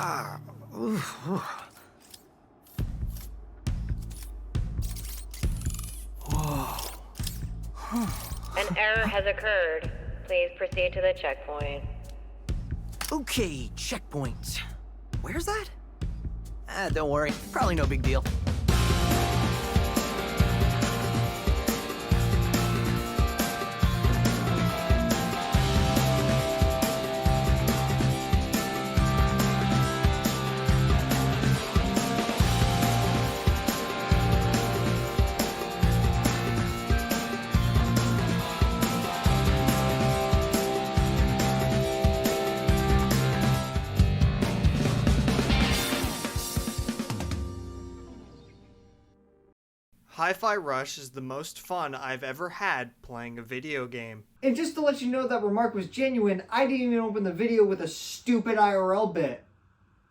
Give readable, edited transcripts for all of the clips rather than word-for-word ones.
Ooh, ooh. An error has occurred. Please proceed to the checkpoint. Okay, checkpoint. Where's that? Don't worry. Probably no big deal. Hi-Fi Rush is the most fun I've ever had playing a video game. And just to let you know that remark was genuine, I didn't even open the video with a stupid IRL bit.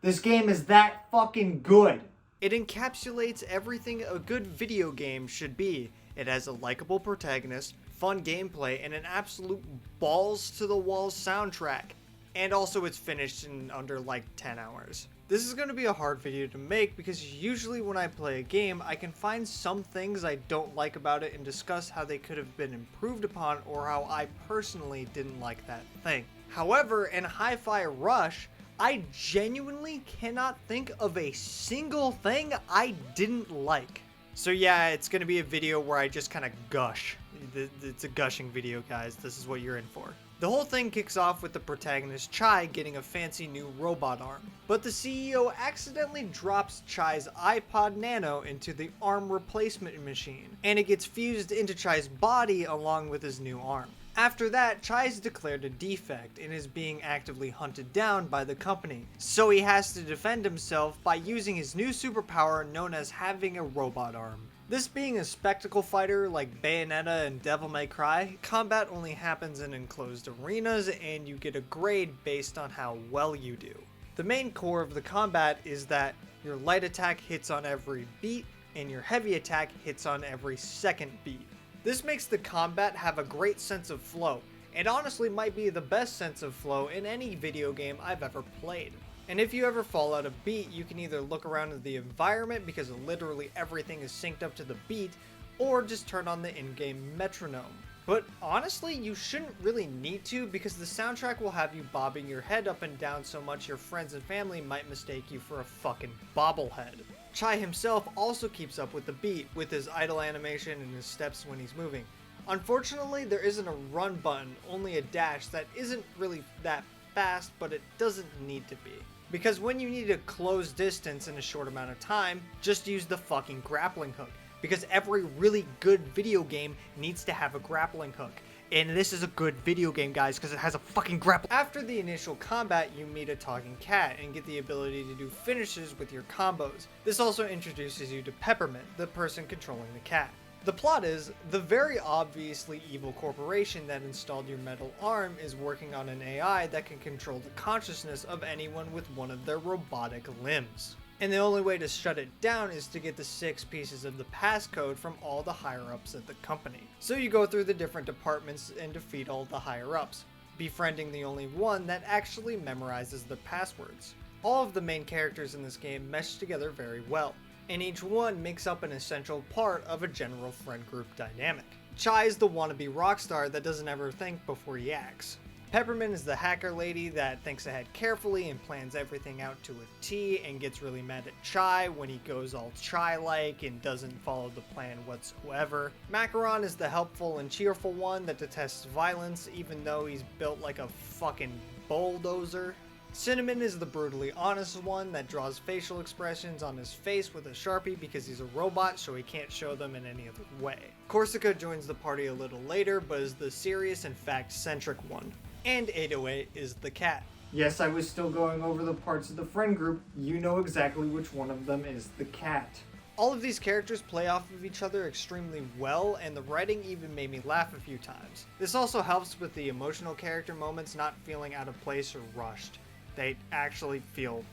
This game is that fucking good. It encapsulates everything a good video game should be. It has a likable protagonist, fun gameplay, and an absolute balls-to-the-wall soundtrack. And also it's finished in under like 10 hours. This is going to be a hard video to make because usually when I play a game, I can find some things I don't like about it and discuss how they could have been improved upon or how I personally didn't like that thing. However, in Hi-Fi Rush, I genuinely cannot think of a single thing I didn't like. So yeah, it's going to be a video where I just kind of gush. It's a gushing video, guys. This is what you're in for. The whole thing kicks off with the protagonist Chai getting a fancy new robot arm. But the CEO accidentally drops Chai's iPod Nano into the arm replacement machine, and it gets fused into Chai's body along with his new arm. After that, Chai is declared a defect and is being actively hunted down by the company, so he has to defend himself by using his new superpower known as having a robot arm. This being a spectacle fighter like Bayonetta and Devil May Cry, combat only happens in enclosed arenas and you get a grade based on how well you do. The main core of the combat is that your light attack hits on every beat and your heavy attack hits on every second beat. This makes the combat have a great sense of flow, and honestly might be the best sense of flow in any video game I've ever played. And if you ever fall out of beat, you can either look around at the environment because literally everything is synced up to the beat, or just turn on the in-game metronome. But honestly, you shouldn't really need to because the soundtrack will have you bobbing your head up and down so much your friends and family might mistake you for a fucking bobblehead. Chai himself also keeps up with the beat with his idle animation and his steps when he's moving. Unfortunately, there isn't a run button, only a dash that isn't really that fast, but it doesn't need to be. Because when you need to close distance in a short amount of time, just use the fucking grappling hook. Because every really good video game needs to have a grappling hook. And this is a good video game, guys, because it has a fucking grapple. After the initial combat, you meet a talking cat and get the ability to do finishes with your combos. This also introduces you to Peppermint, the person controlling the cat. The plot is, the very obviously evil corporation that installed your metal arm is working on an AI that can control the consciousness of anyone with one of their robotic limbs. And the only way to shut it down is to get the 6 pieces of the passcode from all the higher-ups at the company. So you go through the different departments and defeat all the higher-ups, befriending the only one that actually memorizes the passwords. All of the main characters in this game mesh together very well, and each one makes up an essential part of a general friend group dynamic. Chai is the wannabe rock star that doesn't ever think before he acts. Peppermint is the hacker lady that thinks ahead carefully and plans everything out to a T and gets really mad at Chai when he goes all Chai-like and doesn't follow the plan whatsoever. Macaron is the helpful and cheerful one that detests violence even though he's built like a fucking bulldozer. Cinnamon is the brutally honest one that draws facial expressions on his face with a Sharpie because he's a robot so he can't show them in any other way. Corsica joins the party a little later but is the serious and fact-centric one. And 808 is the cat. Yes, I was still going over the parts of the friend group. You know exactly which one of them is the cat. All of these characters play off of each other extremely well, and the writing even made me laugh a few times. This also helps with the emotional character moments not feeling out of place or rushed. They actually feel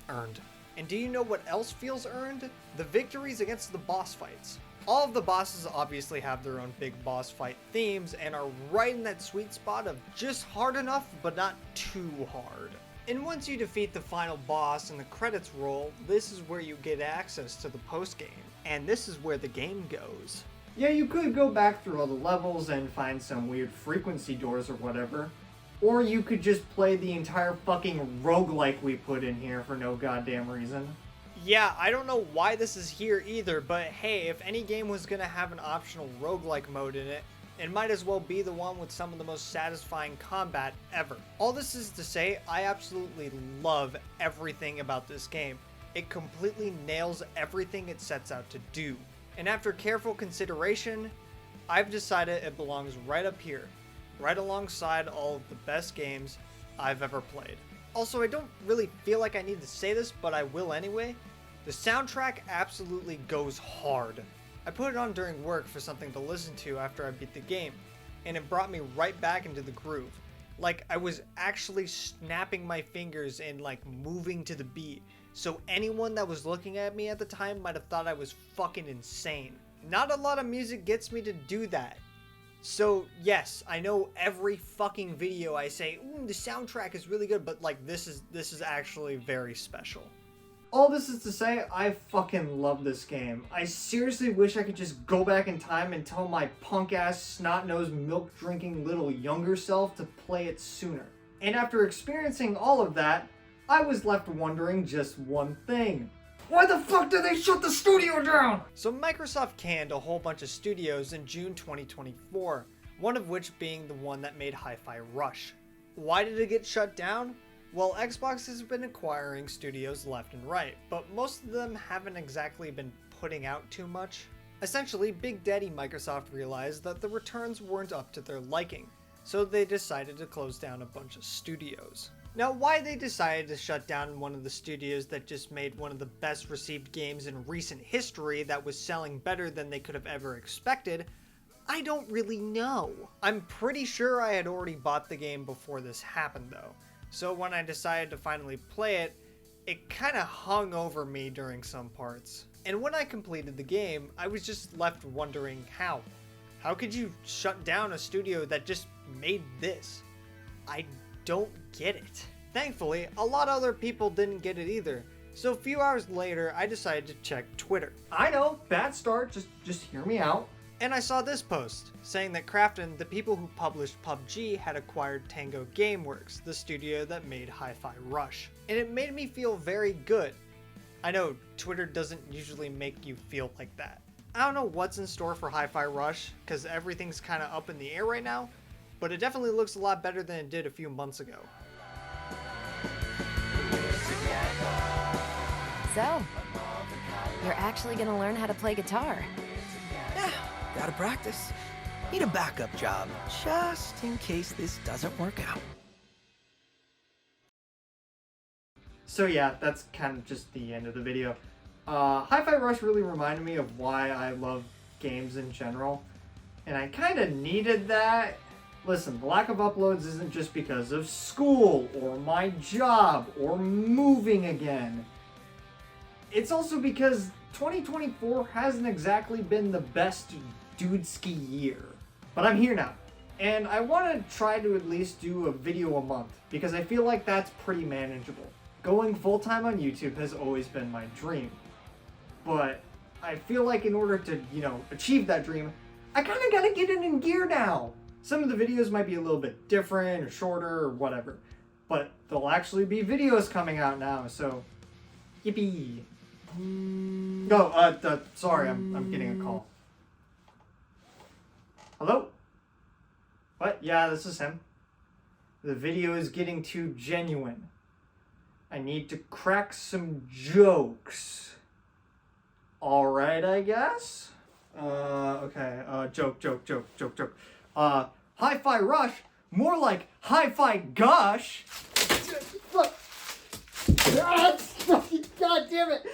earned. And do you know what else feels earned? The victories against the boss fights. All of the bosses obviously have their own big boss fight themes and are right in that sweet spot of just hard enough but not too hard. And once you defeat the final boss and the credits roll, this is where you get access to the post-game. And this is where the game goes. Yeah, you could go back through all the levels and find some weird frequency doors or whatever. Or you could just play the entire fucking roguelike we put in here for no goddamn reason. Yeah, I don't know why this is here either, but hey, if any game was gonna have an optional roguelike mode in it, it might as well be the one with some of the most satisfying combat ever. All this is to say, I absolutely love everything about this game. It completely nails everything it sets out to do. And after careful consideration, I've decided it belongs right up here, right alongside all of the best games I've ever played. Also, I don't really feel like I need to say this, but I will anyway. The soundtrack absolutely goes hard. I put it on during work for something to listen to after I beat the game, and it brought me right back into the groove. Like, I was actually snapping my fingers and like moving to the beat, so anyone that was looking at me at the time might have thought I was fucking insane. Not a lot of music gets me to do that. So yes, I know every fucking video I say, ooh, the soundtrack is really good, but like this is actually very special. All this is to say, I fucking love this game. I seriously wish I could just go back in time and tell my punk-ass, snot-nosed, milk-drinking little younger self to play it sooner. And after experiencing all of that, I was left wondering just one thing. Why the fuck did they shut the studio down? So Microsoft canned a whole bunch of studios in June 2024, one of which being the one that made Hi-Fi Rush. Why did it get shut down? Well, Xbox has been acquiring studios left and right, but most of them haven't exactly been putting out too much. Essentially, Big Daddy Microsoft realized that the returns weren't up to their liking, so they decided to close down a bunch of studios. Now, why they decided to shut down one of the studios that just made one of the best received games in recent history that was selling better than they could have ever expected, I don't really know. I'm pretty sure I had already bought the game before this happened though. So when I decided to finally play it, it kinda hung over me during some parts. And when I completed the game, I was just left wondering how. How could you shut down a studio that just made this? I don't get it. Thankfully, a lot of other people didn't get it either. So a few hours later, I decided to check Twitter. I know, bad start, just hear me out. And I saw this post, saying that Krafton, the people who published PUBG, had acquired Tango Gameworks, the studio that made Hi-Fi Rush. And it made me feel very good. I know, Twitter doesn't usually make you feel like that. I don't know what's in store for Hi-Fi Rush, because everything's kind of up in the air right now, but it definitely looks a lot better than it did a few months ago. So, you're actually gonna learn how to play guitar? Yeah, gotta practice. Need a backup job, just in case this doesn't work out. So yeah, that's kind of just the end of the video. Hi-Fi Rush really reminded me of why I love games in general, and I kind of needed that. Listen, the lack of uploads isn't just because of school, or my job, or moving again. It's also because 2024 hasn't exactly been the best dude-ski year. But I'm here now, and I want to try to at least do a video a month, because I feel like that's pretty manageable. Going full-time on YouTube has always been my dream. But I feel like in order to, achieve that dream, I kind of gotta get it in gear now. Some of the videos might be a little bit different or shorter or whatever, but there'll actually be videos coming out now, so yippee. No, sorry, I'm getting a call. Hello? What? Yeah, this is him. The video is getting too genuine. I need to crack some jokes. Alright, I guess? Okay, joke. Hi-Fi Rush? More like Hi-Fi Gush? God damn it!